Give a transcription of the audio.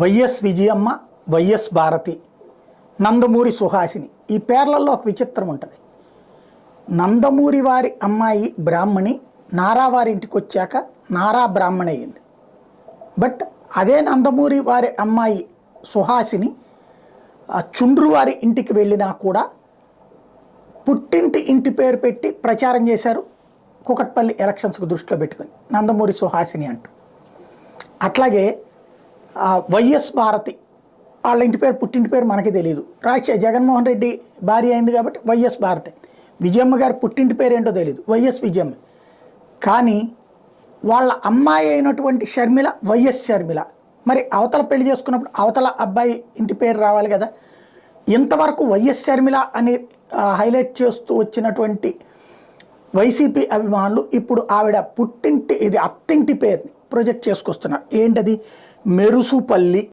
YS Vijayamma, YS Bharati, Nandamuri Suhasini ఈ పేర్లలో ఒక విచిత్రం ఉంటుంది. నందమూరి వారి అమ్మాయి బ్రాహ్మణి నారా వారి ఇంటికి వచ్చాక నారా బ్రాహ్మణ అయింది. బట్ అదే నందమూరి వారి అమ్మాయి సుహాసిని చుండ్రు వారి ఇంటికి వెళ్ళినా కూడా పుట్టింటి ఇంటి పేరు పెట్టి ప్రచారం చేశారు, కూకట్పల్లి ఎలక్షన్స్కు దృష్టిలో పెట్టుకుని నందమూరి సుహాసిని అంటూ. అట్లాగే వైఎస్ భారతి వాళ్ళ ఇంటి పేరు పుట్టింటి పేరు మనకి తెలియదు, జగన్మోహన్ రెడ్డి భార్య అయింది కాబట్టి వైఎస్ భారతి. విజయమ్మ గారి పుట్టింటి పేరు ఏంటో తెలియదు, వైఎస్ విజయమ్మ. కానీ వాళ్ళ అమ్మాయి అయినటువంటి షర్మిల వైఎస్ షర్మిల. మరి అవతల పెళ్లి చేసుకున్నప్పుడు అవతల అబ్బాయి ఇంటి పేరు రావాలి కదా. ఇంతవరకు వైఎస్ షర్మిల అని హైలైట్ చేస్తూ వచ్చినటువంటి వైసీపీ అభిమానులు ఇప్పుడు ఆవిడ పుట్టింటి ఇది అత్తింటి పేరుని ప్రొజెక్ట్ చేసుకొస్తున్నారు. ఏంటది? మెరుసుపల్లి.